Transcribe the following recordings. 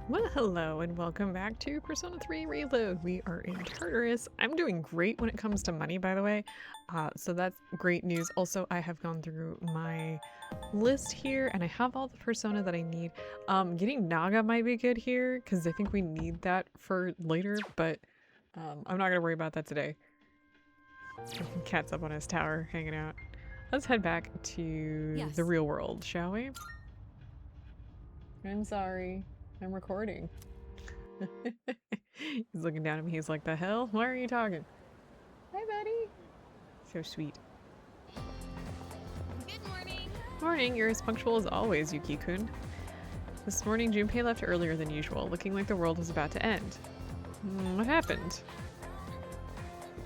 Well, hello and welcome back to Persona 3 Reload. We are in Tartarus. I'm doing great when it comes to money, by the way. So that's great news. Also, I have gone through my list here and I have all the persona that I need. Getting Naga might be good here because I think we need that for later, but I'm not going to worry about that today. Cat's up on his tower hanging out. Let's head back to the real world, shall we? I'm sorry. I'm recording. He's looking down at me. He's like, the hell? Why are you talking? Hi, buddy. So sweet. Good morning. Morning. You're as punctual as always, Yuki-kun. This morning, Junpei left earlier than usual, looking like the world was about to end. What happened?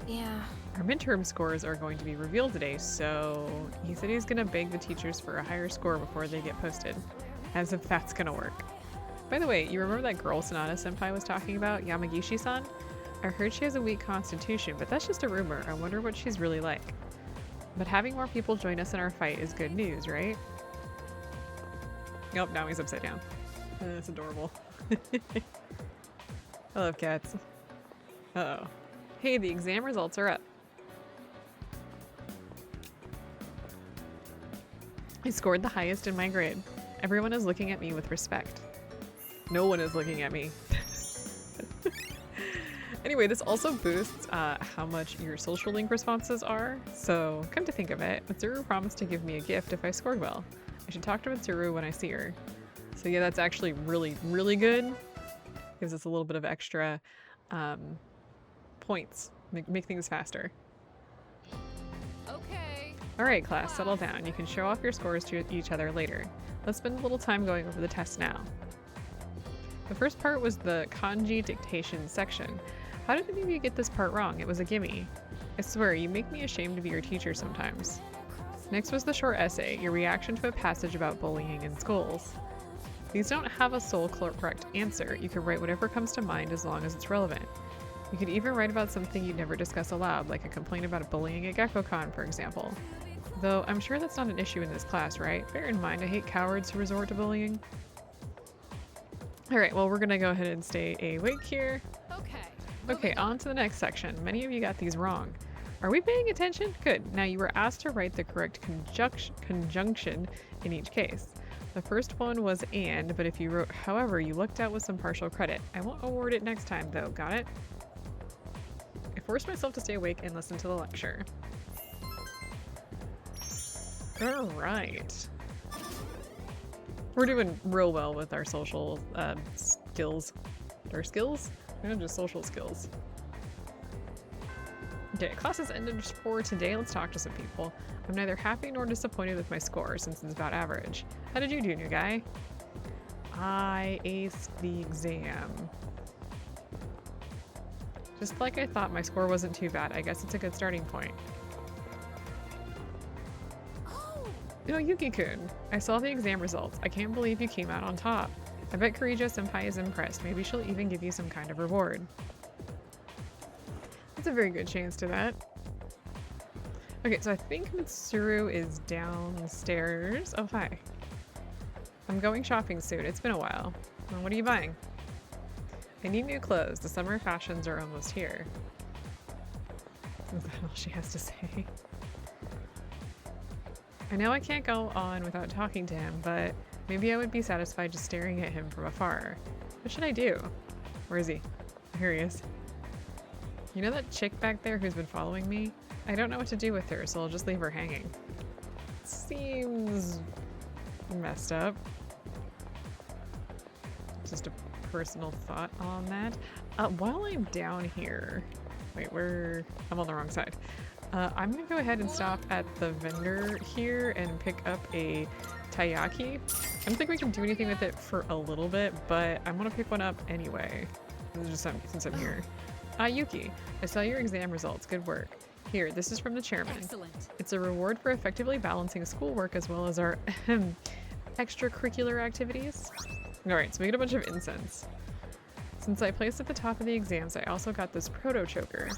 Yeah. Our midterm scores are going to be revealed today, so he said he's going to beg the teachers for a higher score before they get posted. As if that's going to work. By the way, you remember that girl Sonata-senpai was talking about, Yamagishi-san? I heard she has a weak constitution, but that's just a rumor. I wonder what she's really like. But having more people join us in our fight is good news, right? Nope, now he's upside down. That's adorable. I love cats. Uh-oh. Hey, the exam results are up. I scored the highest in my grade. Everyone is looking at me with respect. No one is looking at me. Anyway, this also boosts how much your social link responses are. So, come to think of it, Mitsuru promised to give me a gift if I scored well. I should talk to Mitsuru when I see her. So yeah, that's actually really, really good. Gives us a little bit of extra points. Make things faster. Okay. Alright class, settle down. You can show off your scores to each other later. Let's spend a little time going over the test now. The first part was the kanji dictation section. How did any of you get this part wrong? It was a gimme. I swear, you make me ashamed to be your teacher sometimes. Next was the short essay, your reaction to a passage about bullying in schools. These don't have a sole correct answer. You can write whatever comes to mind as long as it's relevant. You could even write about something you'd never discuss aloud, like a complaint about bullying at GeckoCon, for example. Though, I'm sure that's not an issue in this class, right? Bear in mind, I hate cowards who resort to bullying. Alright, well, we're gonna go ahead and stay awake here. Okay, on to the next section. Many of you got these wrong. Are we paying attention? Good. Now, you were asked to write the correct conjunction in each case. The first one was and, but if you wrote however, you looked out with some partial credit. I won't award it next time, though. Got it? I forced myself to stay awake and listen to the lecture. Alright. We're doing real well with our social skills. Our skills? No, just social skills. Okay, classes ended for today. Let's talk to some people. I'm neither happy nor disappointed with my score since it's about average. How did you do, new guy? I aced the exam. Just like I thought, my score wasn't too bad. I guess it's a good starting point. No, Yuki-kun. I saw the exam results. I can't believe you came out on top. I bet Kirijo-senpai is impressed. Maybe she'll even give you some kind of reward. That's a very good chance to that. Okay, so I think Mitsuru is downstairs. Oh, hi. I'm going shopping soon. It's been a while. Well, what are you buying? I need new clothes. The summer fashions are almost here. Is that all she has to say? I know I can't go on without talking to him, but maybe I would be satisfied just staring at him from afar. What should I do? Where is he? Here he is. You know that chick back there who's been following me? I don't know what to do with her, so I'll just leave her hanging. Seems messed up. Just a personal thought on that. While I'm down here... Wait, I'm on the wrong side. I'm gonna go ahead and stop at the vendor here and pick up a taiyaki. I don't think we can do anything with it for a little bit, but I'm gonna pick one up anyway. Just since I'm here. Yuki, I saw your exam results. Good work. Here, this is from the chairman. Excellent. It's a reward for effectively balancing schoolwork as well as our extracurricular activities. Alright, so we get a bunch of incense. Since I placed at the top of the exams, I also got this proto choker.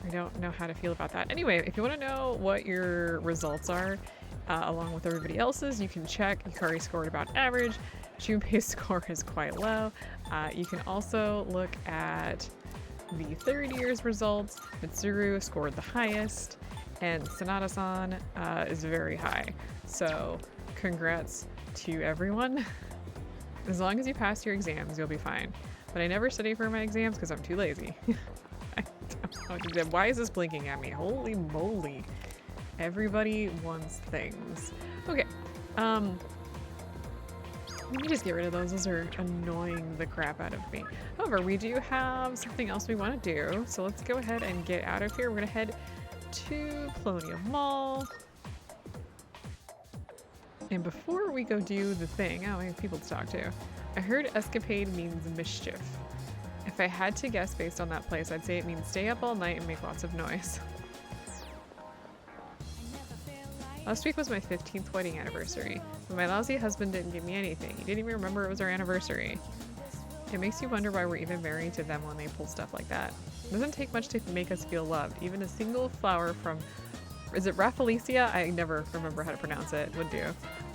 I don't know how to feel about that. Anyway, if you want to know what your results are, along with everybody else's, you can check. Yukari scored about average. Junpei's score is quite low. You can also look at the third year's results. Mitsuru scored the highest, and Sanada-san is very high. So congrats to everyone. As long as you pass your exams, you'll be fine. But I never study for my exams because I'm too lazy. I don't know. Why is this blinking at me? Holy moly. Everybody wants things. Okay. Let me just get rid of those. Those are annoying the crap out of me. However, we do have something else we want to do. So let's go ahead and get out of here. We're going to head to Paulownia Mall. And before we go do the thing, oh, I have people to talk to. I heard escapade means mischief. If I had to guess based on that place, I'd say it means stay up all night and make lots of noise. Last week was my 15th wedding anniversary, but my lousy husband didn't give me anything. He didn't even remember it was our anniversary. It makes you wonder why we're even married to them when they pull stuff like that. It doesn't take much to make us feel loved. Even a single flower from, is it Rafflesia? I never remember how to pronounce it, would do.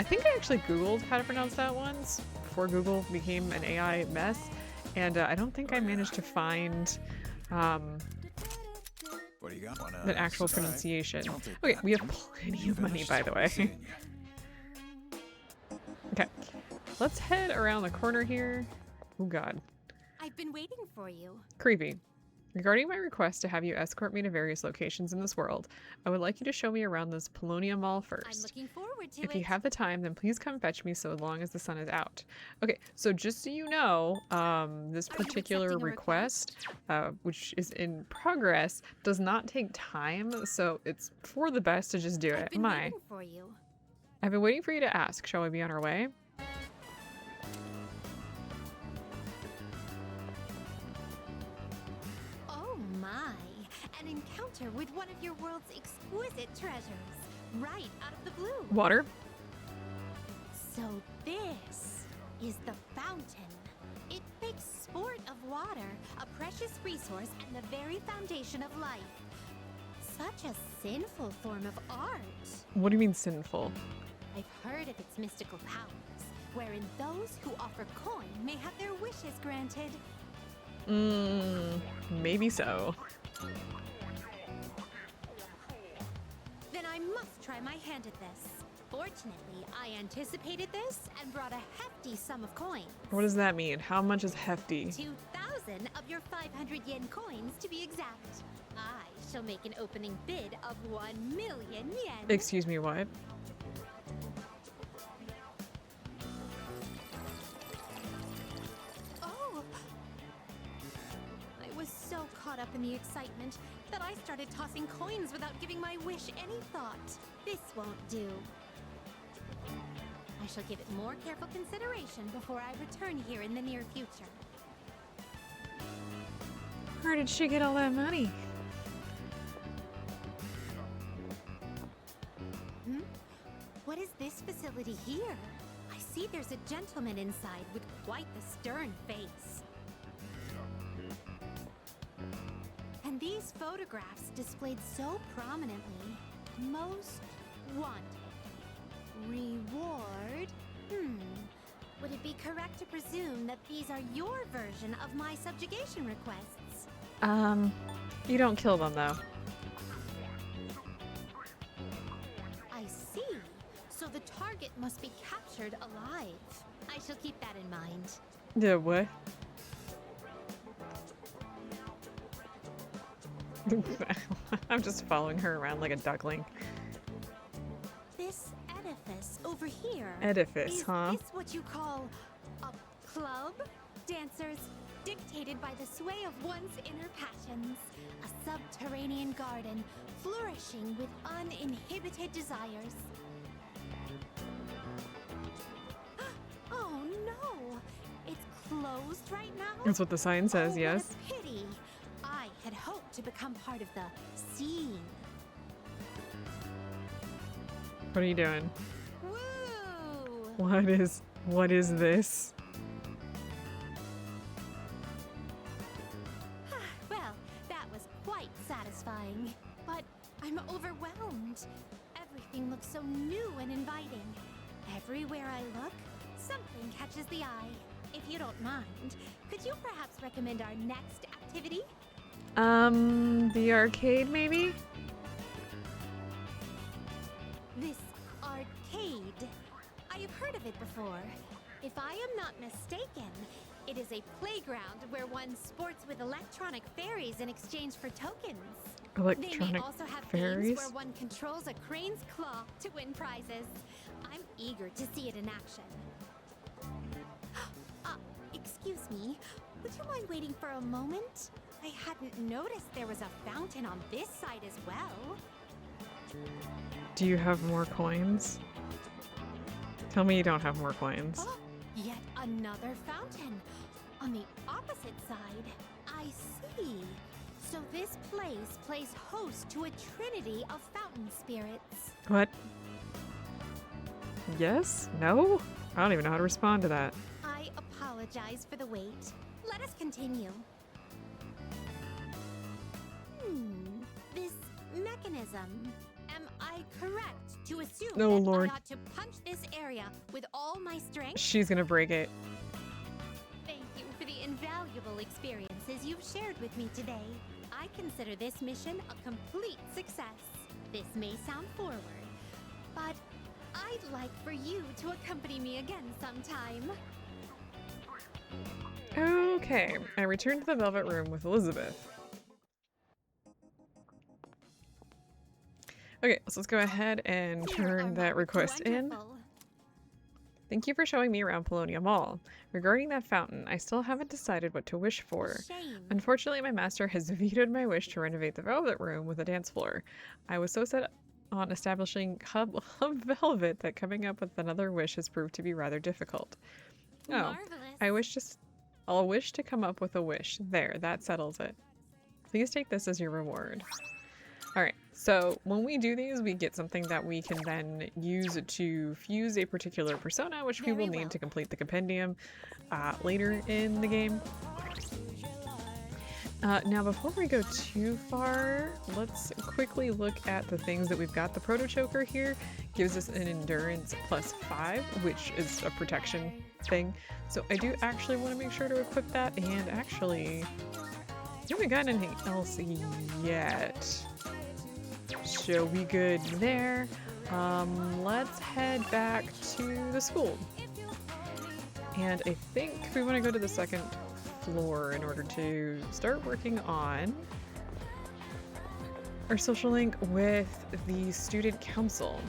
I think I actually Googled how to pronounce that once before Google became an AI mess, and I don't think I managed to find What do you got? the actual pronunciation. Okay, we have plenty of money, by the way. Okay, let's head around the corner here. Oh god. I've been waiting for you. Creepy. Regarding my request to have you escort me to various locations in this world, I would like you to show me around this Paulownia Mall I'm first. looking forward to it. If you have the time, then please come fetch me so long as the sun is out. Okay, so just so you know, this Are you particular accepting a request, which is in progress, does not take time, so it's for the best to just do I've it. been waiting for you. I've been waiting for you to ask. Shall we be on our way? Oh my, an encounter with one of your world's exquisite treasures, right out of the blue. Water? So this is the fountain. It makes sport of water, a precious resource and the very foundation of life. Such a sinful form of art. What do you mean sinful? I've heard of its mystical powers, wherein those who offer coin may have their wishes granted. Maybe so. Then I must try my hand at this. Fortunately, I anticipated this and brought a hefty sum of coins. What does that mean? How much is hefty? 2,000 of your 500 yen coins to be exact. I shall make an opening bid of 1 million yen. Excuse me, what? Oh! I was so caught up in the excitement that I started tossing coins without giving my wish any thought. This won't do. I shall give it more careful consideration before I return here in the near future. Where did she get all that money? What is this facility here? I see there's a gentleman inside with quite the stern face. And these photographs displayed so prominently. Most wanted. Reward? Would it be correct to presume that these are your version of my subjugation requests? You don't kill them though. I see. So the target must be captured alive. I shall keep that in mind. Yeah, what? I'm just following her around like a duckling. This edifice over here. Edifice, is huh? this what you call a club? Dancers dictated by the sway of one's inner passions. A subterranean garden flourishing with uninhibited desires. Oh no! It's closed right now? That's what the sign says, Oh, yes. What a pity. I had hoped to become part of the scene. What are you doing? Woo! What is this? Well, that was quite satisfying. But I'm overwhelmed. Everything looks so new and inviting. Everywhere I look, Something catches the eye. If you don't mind, could you perhaps recommend our next activity? The arcade maybe? This arcade. I have heard of it before. If I am not mistaken, it is a playground where one sports with electronic fairies in exchange for tokens. They may Electronic also have fairies? games where one controls a crane's claw to win prizes. I'm eager to see it in action. Excuse me, would you mind waiting for a moment? I hadn't noticed there was a fountain on this side as well. Do you have more coins? Tell me you don't have more coins. Oh, yet another fountain. On the opposite side. I see. So this place plays host to a trinity of fountain spirits. What? Yes? No? I don't even know how to respond to that. I apologize for the wait. Let us continue. This mechanism. Am I correct to assume Oh, that Lord. I ought to punch this area with all my strength? She's gonna break it. Thank you for the invaluable experiences you've shared with me today. I consider this mission a complete success. This may sound forward, but I'd like for you to accompany me again sometime. Okay, I returned to the Velvet Room with Elizabeth. Okay, so let's go ahead and turn that request in. Wonderful. Thank you for showing me around Paulownia Mall. Regarding that fountain, I still haven't decided what to wish for. Shame. Unfortunately, my master has vetoed my wish to renovate the Velvet Room with a dance floor. I was so set on establishing Hub Velvet that coming up with another wish has proved to be rather difficult. Oh, Marvelous. I'll wish to come up with a wish. There, that settles it. Please take this as your reward. Alright, so when we do these, we get something that we can then use to fuse a particular persona, which we will need to complete the compendium later in the game. Now, before we go too far, let's quickly look at the things that we've got. The Proto Choker here gives us an endurance +5, which is a protection thing. So I do actually want to make sure to equip that, and actually, I haven't got anything else yet. So we good there. Let's head back to the school. And I think we want to go to the second floor in order to start working on our social link with the student council.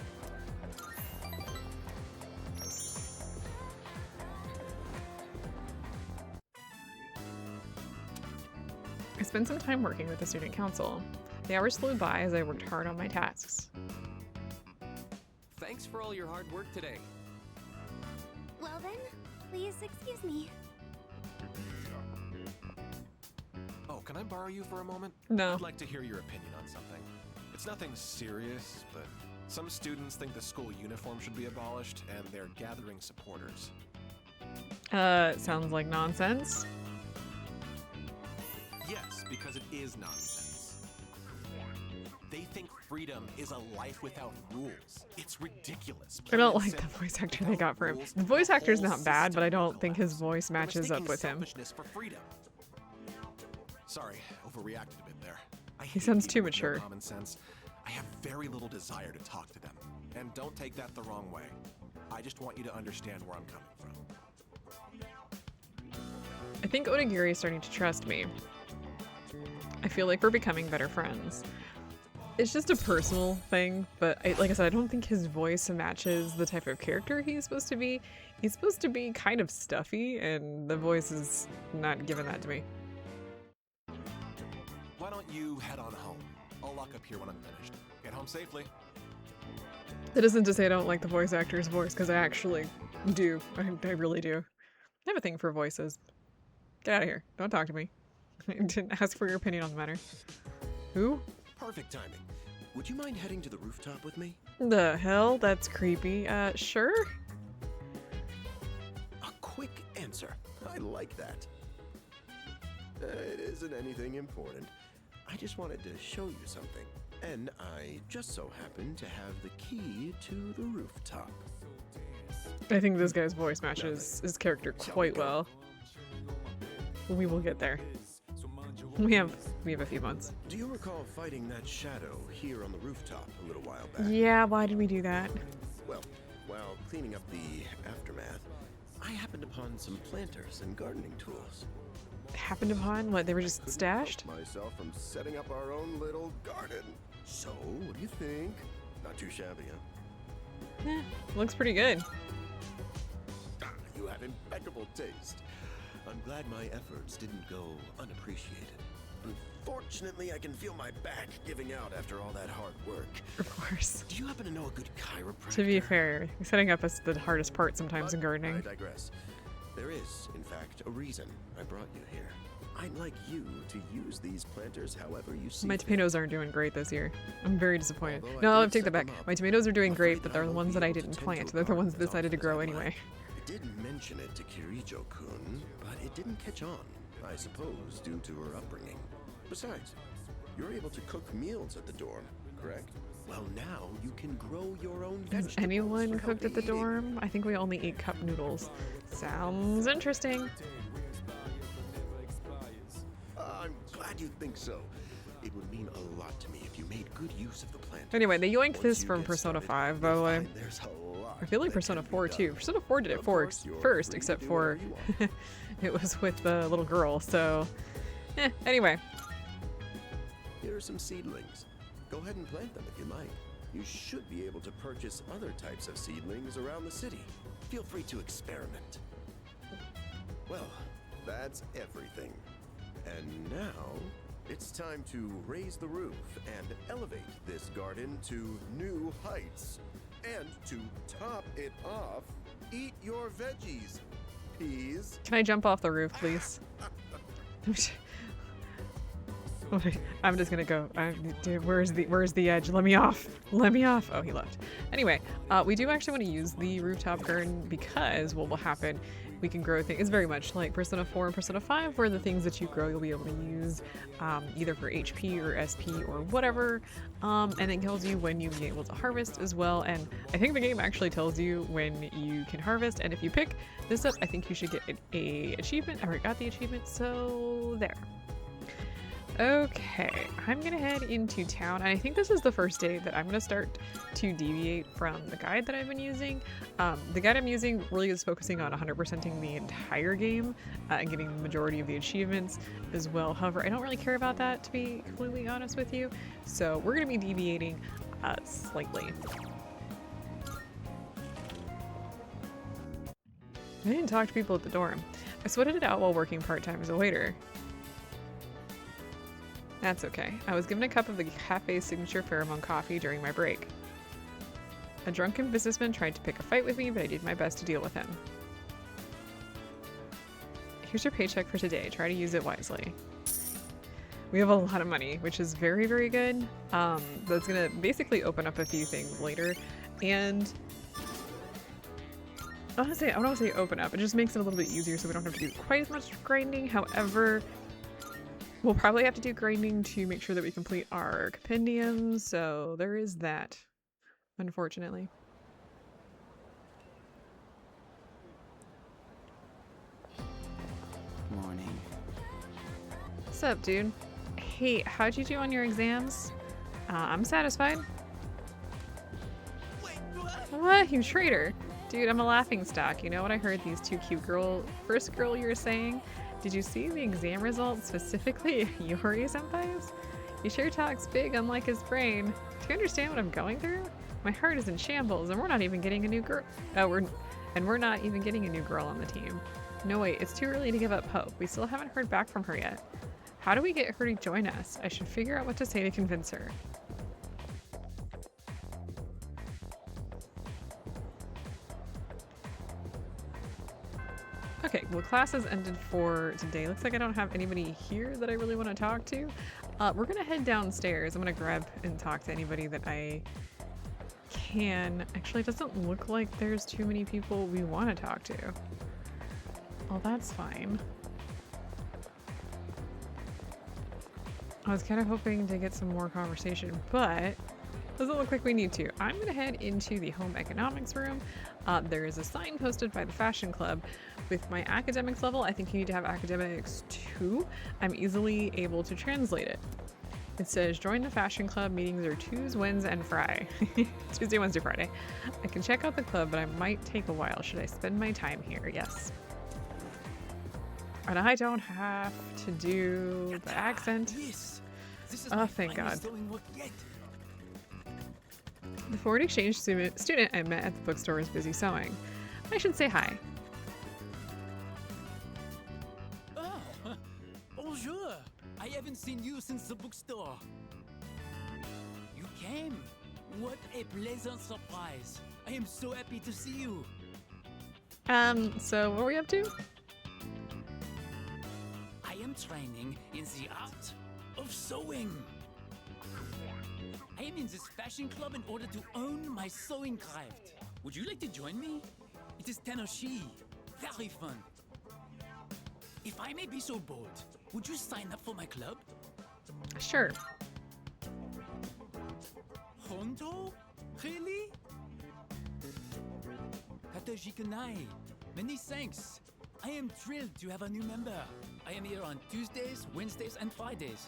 I spent some time working with the student council. The hours flew by as I worked hard on my tasks. Thanks for all your hard work today. Well then, please excuse me. Oh, can I borrow you for a moment? No. I'd like to hear your opinion on something. It's nothing serious, but some students think the school uniform should be abolished, and they're gathering supporters. Sounds like nonsense. Yes, because it is nonsense. They think freedom is a life without rules. It's ridiculous. I don't like the voice actor they got for him. The voice actor's not bad, but I don't think his voice matches up with him. For freedom. Sorry, overreacted a bit there. He sounds too mature. Common sense. I have very little desire to talk to them, and don't take that the wrong way. I just want you to understand where I'm coming from. I think Onigiri is starting to trust me. I feel like we're becoming better friends. It's just a personal thing, but like I said, I don't think his voice matches the type of character he's supposed to be. He's supposed to be kind of stuffy, and the voice is not giving that to me. Why don't you head on home? I'll lock up here when I'm finished. Get home safely. That isn't to say I don't like the voice actor's voice, because I actually do. I really do. I have a thing for voices. Get out of here. Don't talk to me. I didn't ask for your opinion on the matter. Who? Perfect timing. Would you mind heading to the rooftop with me? The hell? That's creepy. Sure? A quick answer. I like that. It isn't anything important. I just wanted to show you something. And I just so happen to have the key to the rooftop. I think this guy's voice matches his character quite well. We will get there. We have a few months. Do you recall fighting that shadow here on the rooftop a little while back? Yeah, why did we do that? Well, while cleaning up the aftermath, I happened upon some planters and gardening tools. Happened upon? What, they were just stashed? Couldn't stop myself from setting up our own little garden. So, what do you think? Not too shabby, huh? Looks pretty good. Ah, you have impeccable taste. I'm glad my efforts didn't go unappreciated. Unfortunately, I can feel my back giving out after all that hard work. Of course. Do you happen to know a good chiropractor? To be fair, setting up is the hardest part sometimes in gardening. I digress. There is, in fact, a reason I brought you here. I'd like you to use these planters however you see My fit. tomatoes aren't doing great this year. I'm very disappointed. Although I No, I'll did take that set back. them up, My tomatoes are doing I'm great, afraid but I they're the won't ones be that I able to didn't tend plant. to They're the garden ones that as decided to often as grow I'd anyway. like. I did mention it to Kirijo-kun, but it didn't catch on. I suppose due to her upbringing. Besides, you're able to cook meals at the dorm, correct? Well, now you can grow your own vegetables. Has anyone for cooked at the healthy eating. dorm? I think we only eat cup noodles. Sounds interesting. I'm glad you think so. It would mean a lot to me if you made good use of the plant. Anyway, they yoinked Once this you from get Persona started, 5, by the you'll way. find there's a lot I feel like that Persona can be 4 too. done. Persona 4 did it Of course, you're first, free to except do for whatever you want. it was with the little girl, so anyway. Here are some seedlings. Go ahead and plant them if you like. You should be able to purchase other types of seedlings around the city. Feel free to experiment. Well, that's everything. And now, it's time to raise the roof and elevate this garden to new heights. And to top it off, eat your veggies. Peas. Can I jump off the roof, please? I'm just gonna go. Dude, where's the edge? Let me off. Let me off. Oh, he left. Anyway, we do actually want to use the rooftop garden because what will happen, we can grow things. It's very much like Persona 4 and Persona 5, where the things that you grow you'll be able to use either for HP or SP or whatever, and it tells you when you'll be able to harvest as well. And I think the game actually tells you when you can harvest. And if you pick this up, I think you should get a achievement. I already got the achievement, so there. Okay, I'm gonna head into town, and I think this is the first day that I'm gonna start to deviate from the guide that I've been using. The guide I'm using really is focusing on 100%ing the entire game and getting the majority of the achievements as well. However, I don't really care about that, to be completely honest with you, so we're gonna be deviating slightly. I didn't talk to people at the dorm. I sweated it out while working part-time as a waiter. That's okay. I was given a cup of the cafe's signature pheromone coffee during my break. A drunken businessman tried to pick a fight with me, but I did my best to deal with him. Here's your paycheck for today. Try to use it wisely. We have a lot of money, which is very, very good. That's gonna basically open up a few things later. And I don't want to say open up. It just makes it a little bit easier so we don't have to do quite as much grinding. However, we'll probably have to do grinding to make sure that we complete our compendiums, so there is that, unfortunately. Morning. What's up, dude? Hey, how'd you do on your exams? I'm satisfied. What? You traitor. Dude, I'm a laughingstock. You know what I heard these two cute first girl you were saying? Did you see the exam results, specifically Yori Senpai's? He sure talks big, unlike his brain. Do you understand what I'm going through? My heart is in shambles, and we're not even getting a new girl. We're not even getting a new girl on the team. No, wait, it's too early to give up hope. We still haven't heard back from her yet. How do we get her to join us? I should figure out what to say to convince her. Okay, well, class has ended for today. Looks like I don't have anybody here that I really want to talk to. We're gonna head downstairs. I'm gonna grab and talk to anybody that I can. Actually, it doesn't look like there's too many people we want to talk to. Well, that's fine. I was kind of hoping to get some more conversation, but Doesn't look like we need to. I'm going to head into the home economics room. There is a sign posted by the fashion club. With my academics level, I think you need to have academics 2. I'm easily able to translate it. It says, join the fashion club. Meetings are Tuesdays, Wednesdays, and Friday. Tuesday, Wednesday, Friday. I can check out the club, but I might take a while. Should I spend my time here? Yes. And I don't have to do the accent. Yes. This is Oh, my thank God. finest sewing work yet. The foreign exchange student I met at the bookstore is busy sewing. I should say hi. Oh, bonjour. I haven't seen you since the bookstore. You came. What a pleasant surprise. I am so happy to see you. So what are we up to? I am training in the art of sewing. I am in this fashion club in order to own my sewing craft. Would you like to join me? It is Tenoshi. Very fun. If I may be so bold, would you sign up for my club? Sure. Hondo? Really? Katajikanai. Many thanks. I am thrilled to have a new member. I am here on Tuesdays, Wednesdays, and Fridays.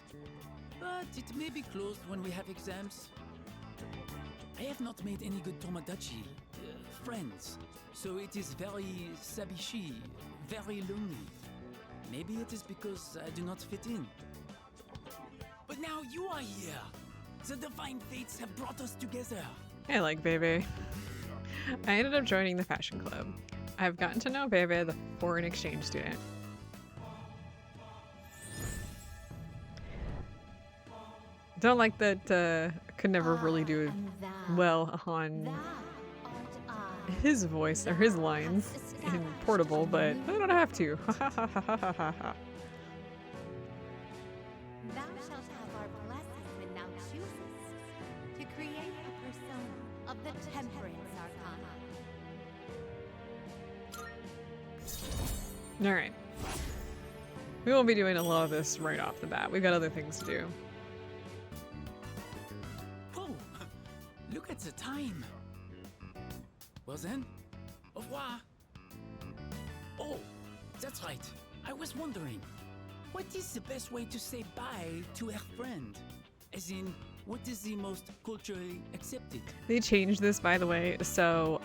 But it may be closed when we have exams. I have not made any good Tomodachi, friends. So it is very sabishi, very lonely. Maybe it is because I do not fit in. But now you are here. The divine fates have brought us together. I like Bebe. I ended up joining the fashion club. I've gotten to know Bebe, the foreign exchange student. Don't like that could never really do And thou, well on thou art I. his voice or his lines in Portable, but I don't have to. Thou shalt have our blessing when thou choosest to create a persona of the Temperance Arcana. Alright. We won't be doing a lot of this right off the bat. We've got other things to do. Oh, look at the time. Well then, au revoir. Oh, that's right. I was wondering, what is the best way to say bye to a friend? As in, what is the most culturally accepted? They changed this, by the way, so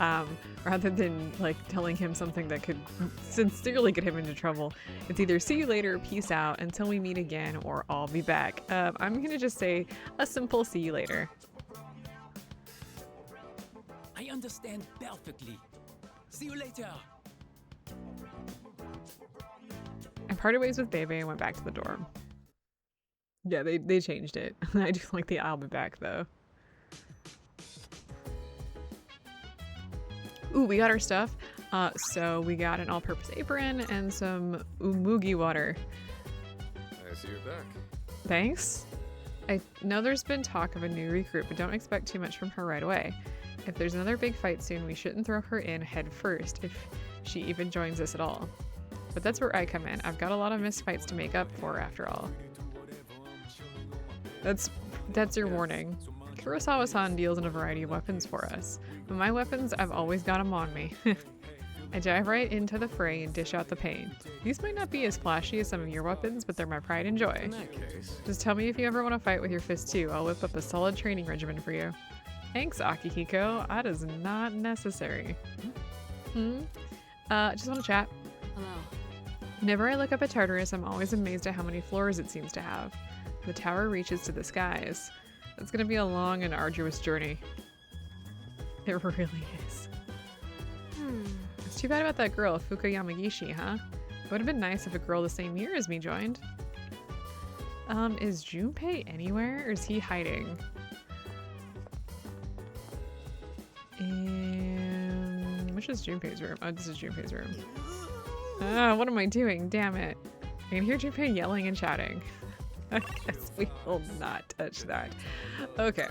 rather than like telling him something that could sincerely get him into trouble, it's either see you later, peace out, until we meet again, or I'll be back. I'm gonna just say a simple see you later. I understand perfectly. See you later. I parted ways with Bebe and went back to the dorm. Yeah, they changed it. I do like the I'll be back though. Ooh, we got our stuff. So we got an all-purpose apron and some umugi water. I see you're back. Thanks. I know there's been talk of a new recruit, but don't expect too much from her right away. If there's another big fight soon, we shouldn't throw her in head first if she even joins us at all. But that's where I come in. I've got a lot of missed fights to make up for after all. That's your warning. Kurosawa-san deals in a variety of weapons for us, but my weapons, I've always got them on me. I dive right into the fray and dish out the pain. These might not be as flashy as some of your weapons, but they're my pride and joy. In that case, Just tell me if you ever want to fight with your fists too. I'll whip up a solid training regimen for you. Thanks, Akihiko. That is not necessary. Just want to chat. Hello. Whenever I look up at Tartarus, I'm always amazed at how many floors it seems to have. The tower reaches to the skies. That's gonna be a long and arduous journey. It really is. It's too bad about that girl, Fuka Yamagishi, huh? It would have been nice if a girl the same year as me joined. Is Junpei anywhere, or is he hiding? Which is Junpei's room? Oh, this is Junpei's room. Ah, what am I doing? Damn it. I can hear Junpei yelling and shouting. I guess we will not touch that. Okay.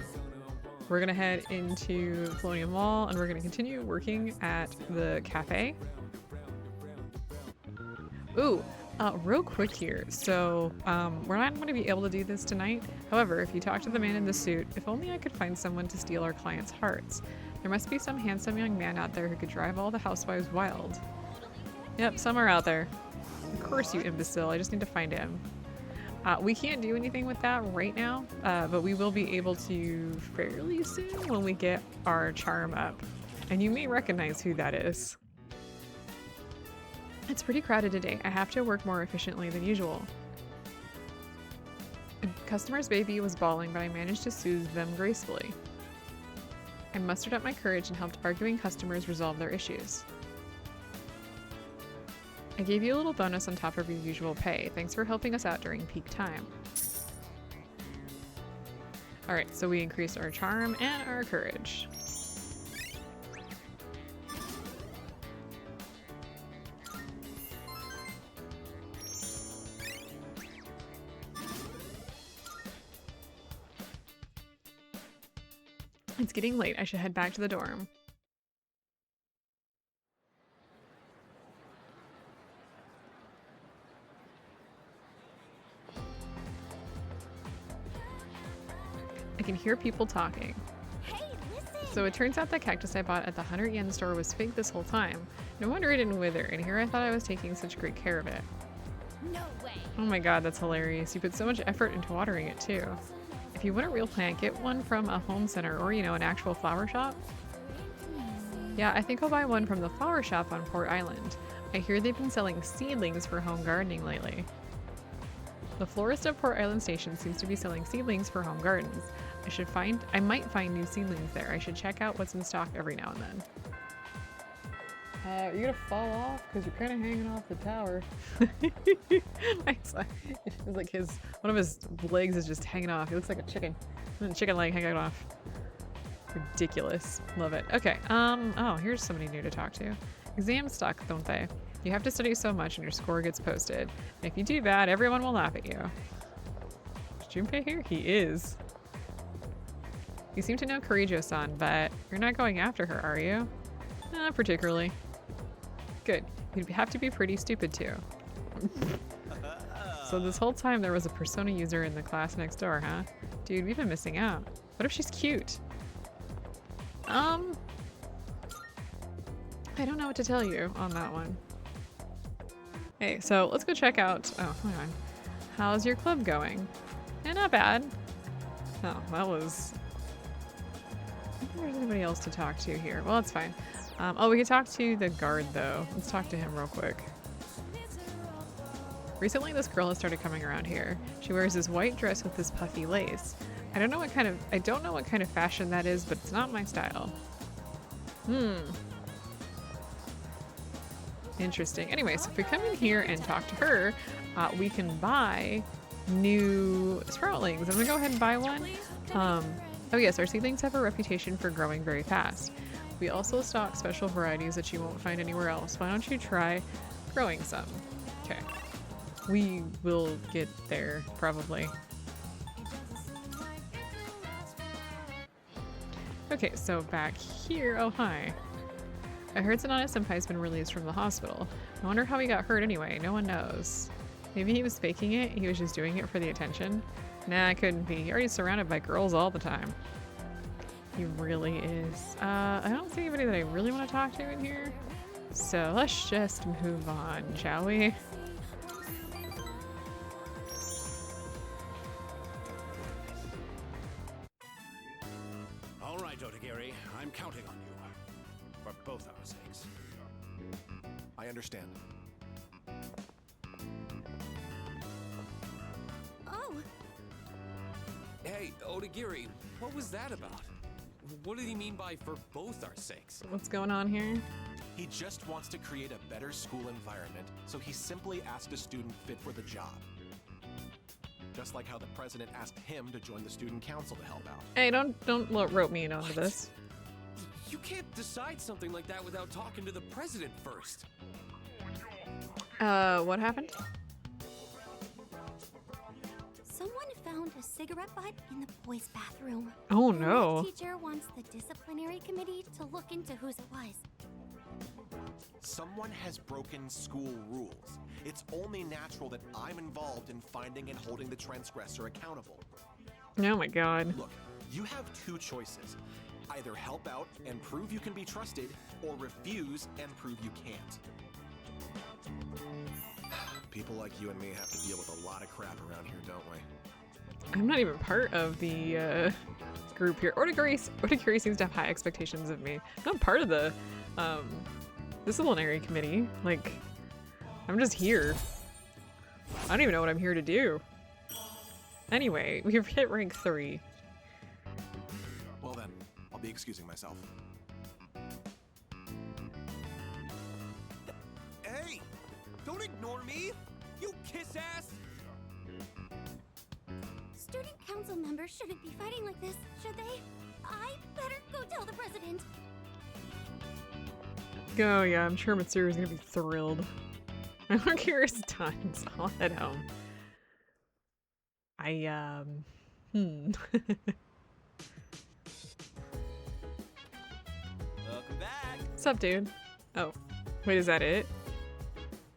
We're gonna head into Paulownia Mall and we're gonna continue working at the cafe. Ooh, Real quick here. So, we're not going to be able to do this tonight. However, if you talk to the man in the suit, if only I could find someone to steal our clients' hearts. There must be some handsome young man out there who could drive all the housewives wild. Yep, somewhere out there. Of course, you imbecile. I just need to find him. We can't do anything with that right now, but we will be able to fairly soon when we get our charm up. And you may recognize who that is. It's pretty crowded today. I have to work more efficiently than usual. A customer's baby was bawling, but I managed to soothe them gracefully. I mustered up my courage and helped arguing customers resolve their issues. I gave you a little bonus on top of your usual pay. Thanks for helping us out during peak time. Alright, so we increased our charm and our courage. It's getting late. I should head back to the dorm. I can hear people talking. Hey, listen! So it turns out that cactus I bought at the 100 yen store was fake this whole time. No wonder it didn't wither, and here I thought I was taking such great care of it. No way! Oh my god, that's hilarious. You put so much effort into watering it too. If you want a real plant, get one from a home center or, you know, an actual flower shop. Yeah, I think I'll buy one from the flower shop on Port Island. I hear they've been selling seedlings for home gardening lately. The florist of Port Island Station seems to be selling seedlings for home gardens. I might find new seedlings there. I should check out what's in stock every now and then. You're gonna fall off because you're kind of hanging off the tower. It's like one of his legs is just hanging off. He looks like a chicken. Chicken leg hanging off. Ridiculous. Love it. Okay. Oh, here's somebody new to talk to. Exams suck, don't they? You have to study so much and your score gets posted. And if you do bad, everyone will laugh at you. Is Junpei here? He is. You seem to know Karijo-san, but you're not going after her, are you? Not particularly. Good. You'd have to be pretty stupid too. So this whole time there was a Persona user in the class next door, huh? Dude, we've been missing out. What if she's cute? I don't know what to tell you on that one. Hey, so let's go check out... Oh, hang on. How's your club going? Eh, not bad. Oh, that was... I don't think there's anybody else to talk to here. Well, it's fine. Oh, we can talk to the guard, though. Let's talk to him real quick. Recently, this girl has started coming around here. She wears this white dress with this puffy lace. I don't know what kind of fashion that is, but it's not my style. Interesting. Anyway, so if we come in here and talk to her, we can buy new sproutlings. I'm gonna go ahead and buy one. Oh yes, our seedlings have a reputation for growing very fast. We also stock special varieties that you won't find anywhere else. Why don't you try growing some? Okay. We will get there, probably. Okay, so back here. Oh, hi. I heard Sanada Senpai's been released from the hospital. I wonder how he got hurt anyway. No one knows. Maybe he was faking it. He was just doing it for the attention. Nah, it couldn't be. He's already surrounded by girls all the time. He really is. I don't see anybody that I really want to talk to in here. So let's just move on, shall we? All right, Otagiri. I'm counting on you. For both our sakes. I understand. Oh, Hey, Otagiri, what was that about? What did he mean by for both our sakes? What's going on here? He just wants to create a better school environment, so he simply asked a student fit for the job. Just like how the president asked him to join the student council to help out. Hey, don't rope me in onto this. You can't decide something like that without talking to the president first. What happened? someone found a cigarette butt in the boys' bathroom. Oh And no. The teacher wants the disciplinary committee to look into whose it was. Someone has broken school rules. It's only natural that I'm involved in finding and holding the transgressor accountable. Oh my god. Look, you have two choices. Either help out and prove you can be trusted, or refuse and prove you can't. People like you and me have to deal with a lot of crap around here, don't we? I'm not even part of the group here. Otigiri seems to have high expectations of me. I'm not part of the disciplinary committee. Like, I'm just here. I don't even know what I'm here to do. Anyway, we've hit rank 3. Well then, I'll be excusing myself. Hey! Don't ignore me! You kiss ass! Student council members shouldn't be fighting like this, should they? I better go tell the president. Oh yeah, I'm sure Mitsuru's gonna be thrilled. I don't care his times. I'll head home. Welcome back! What's up, dude? Oh, wait, is that it?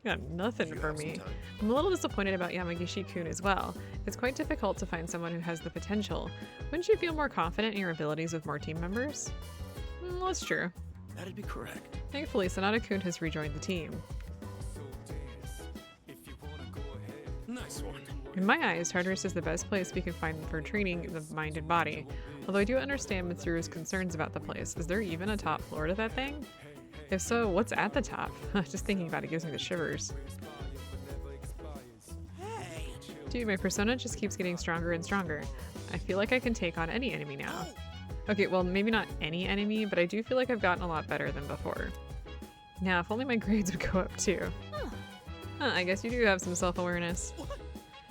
You got nothing You for have some me. time. I'm a little disappointed about Yamagishi-kun as well. It's quite difficult to find someone who has the potential. Wouldn't you feel more confident in your abilities with more team members? Well, that's true. That'd be correct. Thankfully, Sonata-kun has rejoined the team. Nice one. In my eyes, Tartarus is the best place we can find for training the mind and body. Although I do understand Mitsuru's concerns about the place. Is there even a top floor to that thing? If so, what's at the top? Just thinking about it gives me the shivers. Dude, my persona just keeps getting stronger and stronger. I feel like I can take on any enemy now. Okay, well, maybe not any enemy, but I do feel like I've gotten a lot better than before. Now, if only my grades would go up too. Huh, I guess you do have some self-awareness.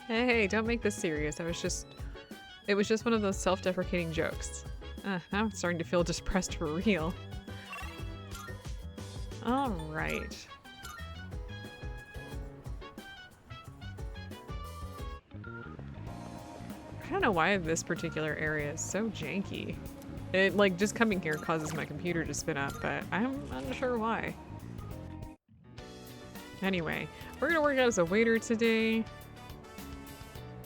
Hey, don't make this serious. It was just one of those self-deprecating jokes. Now I'm starting to feel depressed for real. Alright. I don't know why this particular area is so janky. It, like, just coming here causes my computer to spin up, but I'm unsure why. Anyway, we're gonna work out as a waiter today.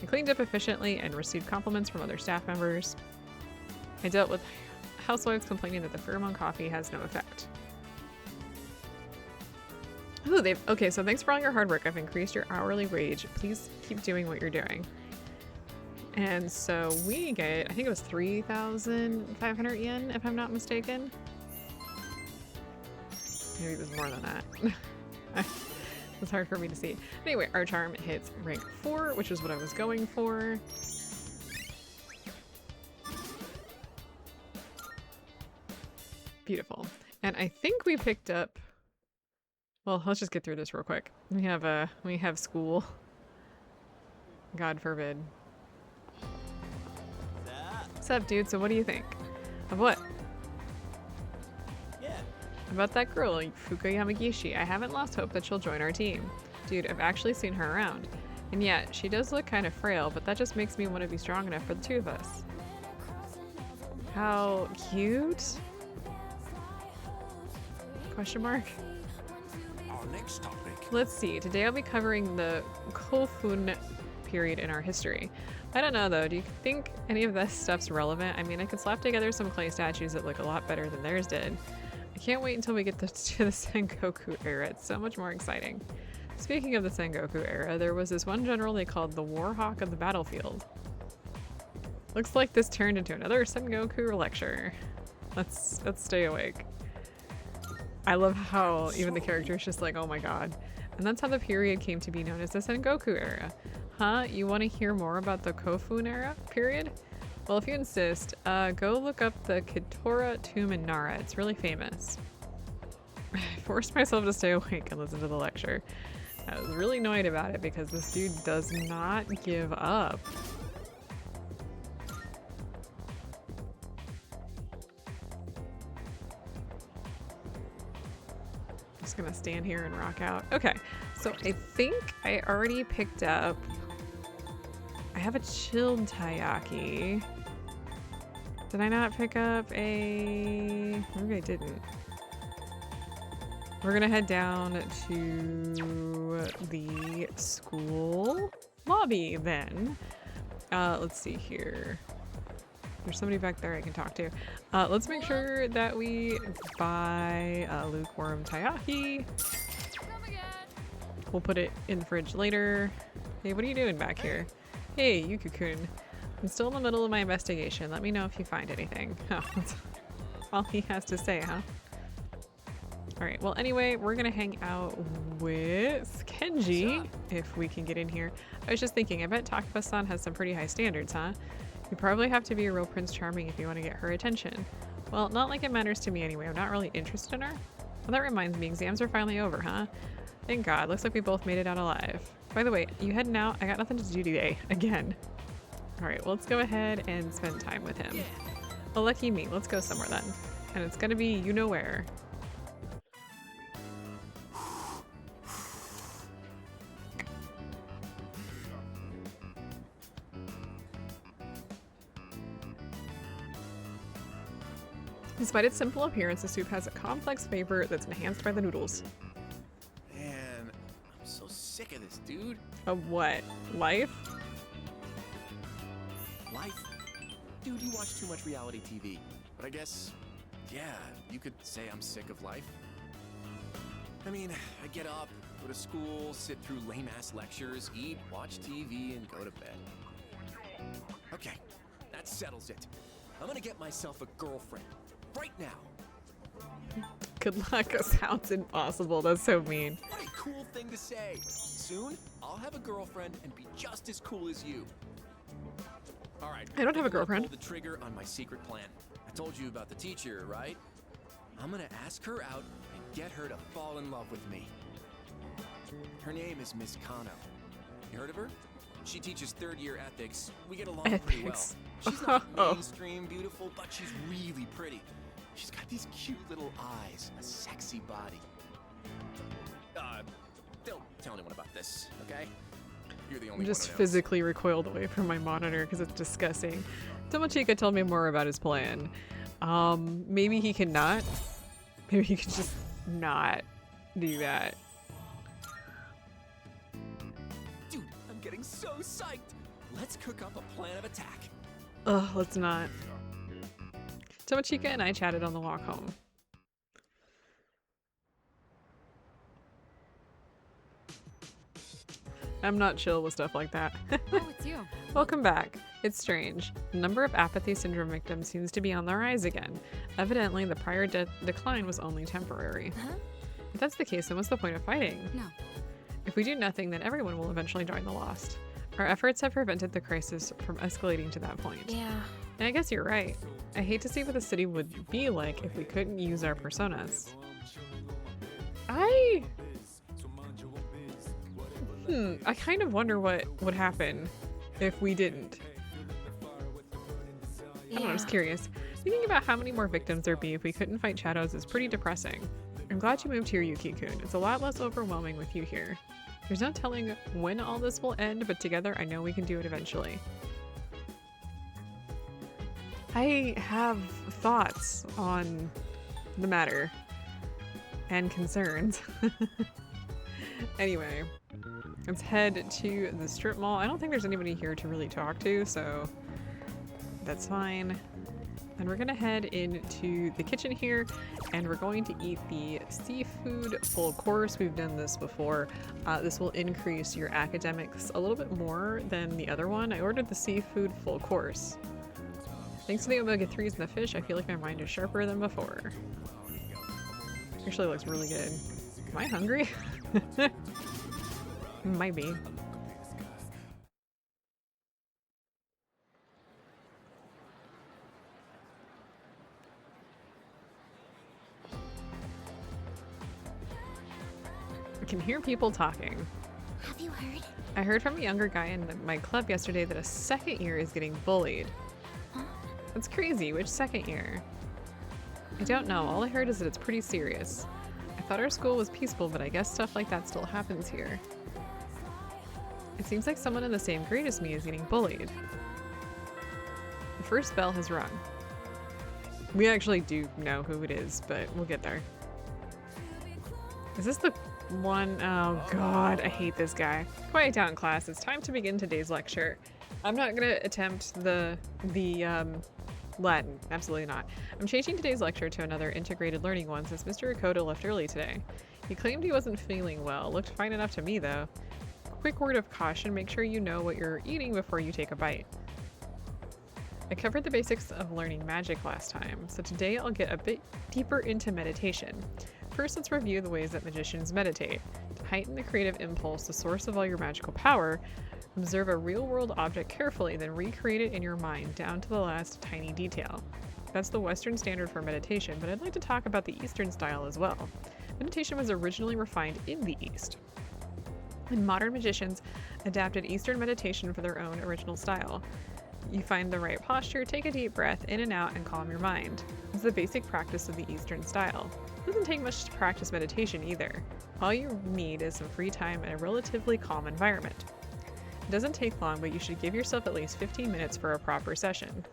I cleaned up efficiently and received compliments from other staff members. I dealt with housewives complaining that the pheromone coffee has no effect. Ooh, okay, so thanks for all your hard work. I've increased your hourly wage. Please keep doing what you're doing. And so we get, I think it was 3,500 yen, if I'm not mistaken. Maybe it was more than that. It's hard for me to see. Anyway, our charm hits rank 4, which is what I was going for. Beautiful. And I think we picked up, well, let's just get through this real quick. We have school. God forbid. What's up, dude? So what do you think? Of what? Yeah. About that girl, Fuka Yamagishi. I haven't lost hope that she'll join our team. Dude, I've actually seen her around. And yet, she does look kind of frail, but that just makes me want to be strong enough for the two of us. How cute? Question mark? Our next topic. Let's see. Today I'll be covering the Kofun period in our history. I don't know though, do you think any of this stuff's relevant? I mean, I could slap together some clay statues that look a lot better than theirs did. I can't wait until we get to the Sengoku era. It's so much more exciting. Speaking of the Sengoku era, there was this one general they called the Warhawk of the battlefield. Looks like this turned into another Sengoku lecture. Let's stay awake. I love how even the character is just like, oh my god. And that's how the period came to be known as the Sengoku era. Huh? You want to hear more about the Kofun era period? Well, if you insist, go look up the Kitora tomb in Nara. It's really famous. I forced myself to stay awake and listen to the lecture. I was really annoyed about it because this dude does not give up. Just gonna stand here and rock out. Okay, so I think I already picked up, I have a chilled taiyaki. Did I not pick up a, maybe I didn't. We're gonna head down to the school lobby then. Let's see here. There's somebody back there I can talk to. Let's make sure that we buy a lukewarm taiyaki. We'll put it in the fridge later. Hey, what are you doing back here? Hey, Yuki-kun. I'm still in the middle of my investigation. Let me know if you find anything. Oh, that's all he has to say, huh? Alright, well anyway, we're gonna hang out with Kenji, if we can get in here. I was just thinking, I bet Takawa-san has some pretty high standards, huh? You probably have to be a real Prince Charming if you want to get her attention. Well, not like it matters to me anyway. I'm not really interested in her. Well, that reminds me, exams are finally over, huh? Thank God. Looks like we both made it out alive. By the way, you heading out? I got nothing to do today. Again. Alright, well, let's go ahead and spend time with him. Well, lucky me. Let's go somewhere then. And it's gonna be you-know-where. Despite its simple appearance, the soup has a complex flavor that's enhanced by the noodles. Man, I'm so sick of this, dude. Of what? Life? Life? Dude, you watch too much reality TV. But I guess, yeah, you could say I'm sick of life. I mean, I get up, go to school, sit through lame-ass lectures, eat, watch TV, and go to bed. Okay, that settles it. I'm gonna get myself a girlfriend. Right now. Good luck. Sounds impossible. That's so mean. What a cool thing to say. Soon, I'll have a girlfriend and be just as cool as you. All right. I don't have a girlfriend. Pull the trigger on my secret plan. I told you about the teacher, right? I'm gonna ask her out and get her to fall in love with me. Her name is Miss Kano. You heard of her? She teaches third-year ethics. We get along pretty well. Ethics. She's not mainstream beautiful, but she's really pretty. She's got these cute little eyes, a sexy body. Don't tell anyone about this, okay? You're the only I'm just one who knows. physically recoiled away from my monitor because it's disgusting. Tomochika told me more about his plan. Maybe he can not. Maybe he can just not do that. Dude, I'm getting so psyched. Let's cook up a plan of attack. Ugh, let's not. Tomochika and I chatted on the walk home. I'm not chill with stuff like that. Oh, it's you. Welcome back. It's strange. The number of apathy syndrome victims seems to be on the rise again. Evidently, the prior decline was only temporary. Huh? If that's the case, then what's the point of fighting? No. If we do nothing, then everyone will eventually join the Lost. Our efforts have prevented the crisis from escalating to that point. Yeah. And I guess you're right. I hate to see what the city would be like if we couldn't use our personas. I kind of wonder what would happen if we didn't. I don't know, I'm just curious. Thinking about how many more victims there'd be if we couldn't fight shadows is pretty depressing. I'm glad you moved here, Yuki-kun. It's a lot less overwhelming with you here. There's no telling when all this will end, but together I know we can do it eventually. I have thoughts on the matter and concerns. Anyway, let's head to the strip mall. I don't think there's anybody here to really talk to, so that's fine. And we're gonna head into the kitchen here, and we're going to eat the seafood full course. We've done this before. This will increase your academics a little bit more than the other one. I ordered the seafood full course. Thanks to the omega-3s in the fish, I feel like my mind is sharper than before. Actually looks really good. Am I hungry? Might be. I can hear people talking. Have you heard? I heard from a younger guy in my club yesterday that a second year is getting bullied. Huh? That's crazy. Which second year? I don't know. All I heard is that it's pretty serious. I thought our school was peaceful, but I guess stuff like that still happens here. It seems like someone in the same grade as me is getting bullied. The first bell has rung. We actually do know who it is, but we'll get there. Is this the one? Oh god, I hate this guy. Quiet down, class. It's time to begin today's lecture. I'm not gonna attempt the Latin. Absolutely not. I'm changing today's lecture to another integrated learning one since Mr. Akoda left early today. He claimed he wasn't feeling well. Looked fine enough to me though. Quick word of caution, make sure you know what you're eating before you take a bite. I covered the basics of learning magic last time, so today I'll get a bit deeper into meditation. First, let's review the ways that magicians meditate. To heighten the creative impulse, the source of all your magical power, observe a real-world object carefully, then recreate it in your mind down to the last tiny detail. That's the Western standard for meditation, but I'd like to talk about the Eastern style as well. Meditation was originally refined in the East, and modern magicians adapted Eastern meditation for their own original style. You find the right posture, take a deep breath in and out, and calm your mind. It's the basic practice of the Eastern style. It doesn't take much to practice meditation either. All you need is some free time and a relatively calm environment. It doesn't take long, but you should give yourself at least 15 minutes for a proper session.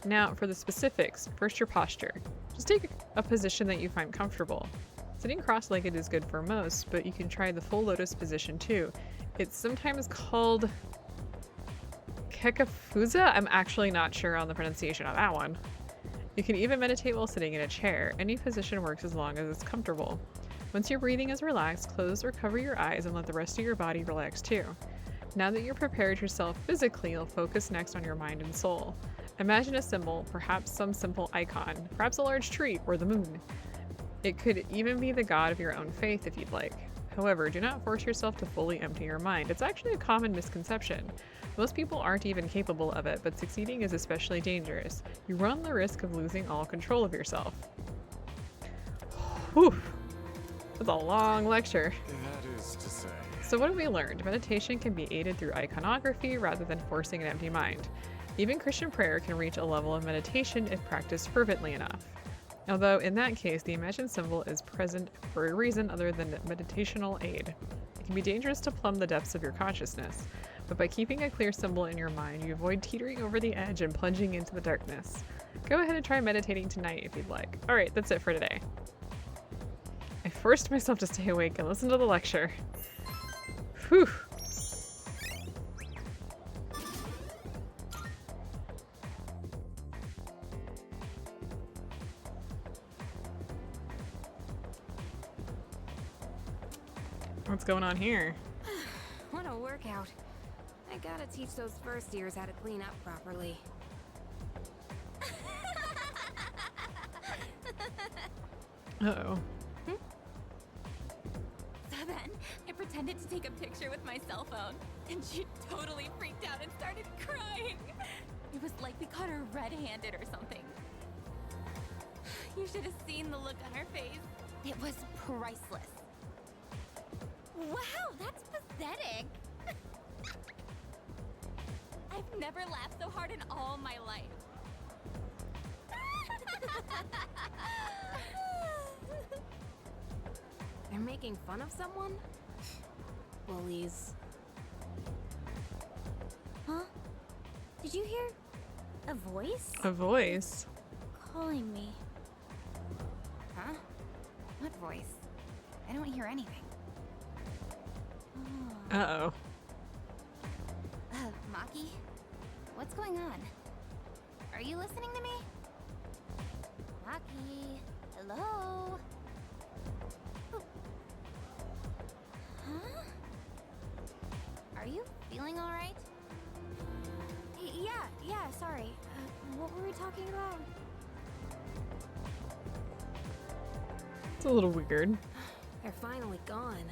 Now, for the specifics, first your posture. Just take a position that you find comfortable. Sitting cross-legged is good for most, but you can try the full lotus position too. It's sometimes called Kekafuza? I'm actually not sure on the pronunciation of that one. You can even meditate while sitting in a chair. Any position works as long as it's comfortable. Once your breathing is relaxed, close or cover your eyes and let the rest of your body relax too. Now that you're prepared yourself physically, you'll focus next on your mind and soul. Imagine a symbol, perhaps some simple icon, perhaps a large tree or the moon. It could even be the god of your own faith if you'd like. However, do not force yourself to fully empty your mind. It's actually a common misconception. Most people aren't even capable of it, but succeeding is especially dangerous. You run the risk of losing all control of yourself. Whew. That's a long lecture. That is to say. So what have we learned? Meditation can be aided through iconography rather than forcing an empty mind. Even Christian prayer can reach a level of meditation if practiced fervently enough. Although in that case, the imagined symbol is present for a reason other than meditational aid. It can be dangerous to plumb the depths of your consciousness, but by keeping a clear symbol in your mind, you avoid teetering over the edge and plunging into the darkness. Go ahead and try meditating tonight if you'd like. Alright, that's it for today. I forced myself to stay awake and listen to the lecture. Whew. What's going on here? What a workout. I gotta teach those first years how to clean up properly. Uh-oh. So then, I pretended to take a picture with my cell phone, and she totally freaked out and started crying. It was like we caught her red-handed or something. You should have seen the look on her face. It was priceless. Wow, that's pathetic. I've never laughed so hard in all my life. They're making fun of someone? Bullies. Huh? Did you hear a voice A voice? calling me? Huh? What voice? I don't hear anything. Uh-oh. Maki? What's going on? Are you listening to me? Maki? Hello? Huh? Are you feeling alright? Yeah, sorry. What were we talking about? It's a little weird. They're finally gone.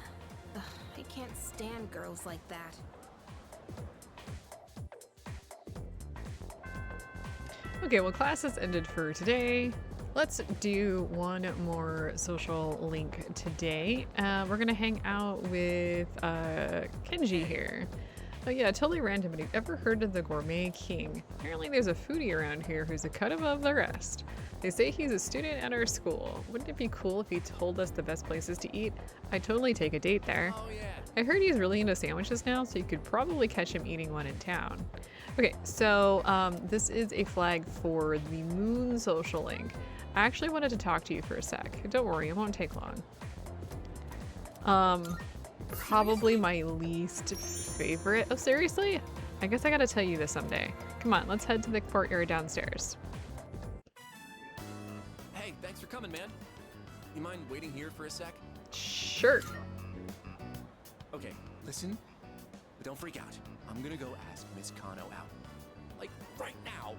Ugh, I can't stand girls like that. Okay, well, class has ended for today. Let's do one more social link today. We're gonna hang out with Kenji here. Oh yeah, totally random, but have you ever heard of the Gourmet King? Apparently there's a foodie around here who's a cut above the rest. They say he's a student at our school. Wouldn't it be cool if he told us the best places to eat? I'd totally take a date there. Oh, yeah. I heard he's really into sandwiches now, so you could probably catch him eating one in town. Okay, so this is a flag for the Moon social link. I actually wanted to talk to you for a sec. Don't worry, it won't take long. Probably my least favorite. Oh, seriously? I guess I gotta tell you this someday. Come on, let's head to the courtyard downstairs. Hey, thanks for coming, man. You mind waiting here for a sec? Sure. Okay, listen, but don't freak out. I'm gonna go ask Miss Kano out. Like, right now.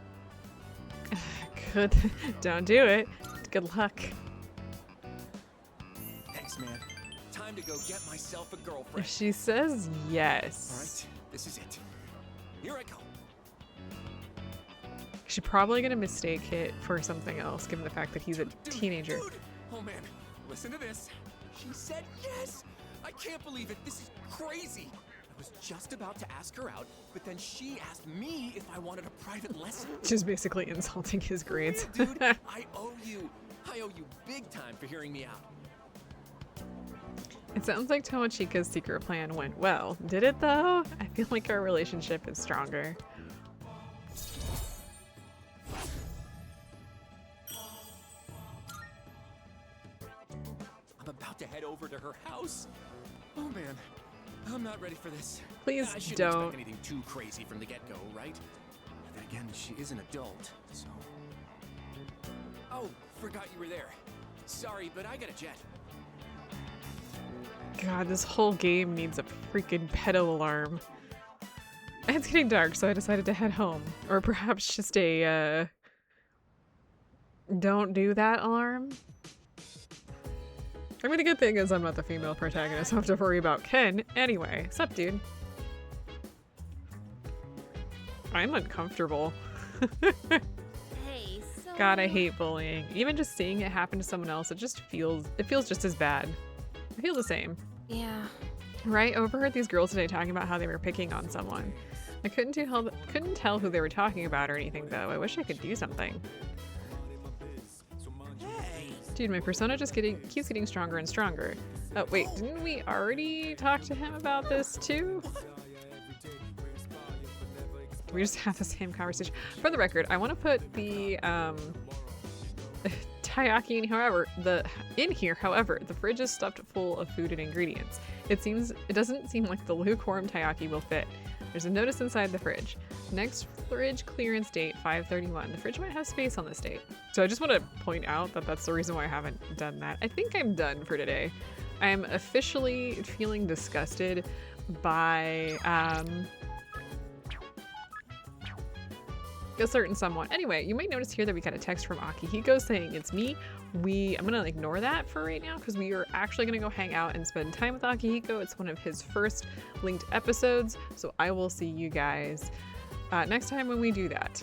Good. Don't do it. Good luck. Thanks, man. Time to go get myself a If girlfriend. she says yes. Alright, this is it. Here I go. She's probably gonna mistake it for something else, given the fact that he's a teenager. Dude! Oh man, listen to this. She said yes! I can't believe it. This is crazy. I was just about to ask her out, but then she asked me if I wanted a private lesson. Just basically insulting his grades. Dude, I owe you. I owe you big time for hearing me out. It sounds like Tomochika's secret plan went well. Did it though? I feel like our relationship is stronger. I'm about to head over to her house. Oh man, I'm not ready for this. Please I shouldn't don't. expect anything too crazy from the get-go, right? But then again, she is an adult, so... Oh, forgot you were there. Sorry, but I got a jet. God, this whole game needs a freaking pedo alarm. It's getting dark, so I decided to head home. Or perhaps just a, don't do that alarm? I mean, the good thing is I'm not the female protagonist, so I don't have to worry about Ken. Anyway, sup, dude? I'm uncomfortable. Hey, so... God, I hate bullying. Even just seeing it happen to someone else, it feels just as bad. I feel the same. Yeah. Right? I overheard these girls today talking about how they were picking on someone. I couldn't tell who they were talking about or anything though. I wish I could do something. Dude, my persona just keeps getting stronger and stronger. Oh wait, didn't we already talk to him about this too? Did we just have the same conversation? For the record, I want to put the taiyaki in here. However, the fridge is stuffed full of food and ingredients. It doesn't seem like the lukewarm taiyaki will fit. There's a notice inside the fridge. Next fridge clearance date 5/31. The fridge might have space on this date. So I just want to point out that that's the reason why I haven't done that. I think I'm done for today. I am officially feeling disgusted by a certain someone. Anyway, you might notice here that we got a text from Akihiko saying it's me. I'm gonna ignore that for right now because we are actually gonna go hang out and spend time with Akihiko. It's one of his first linked episodes, so I will see you guys next time when we do that.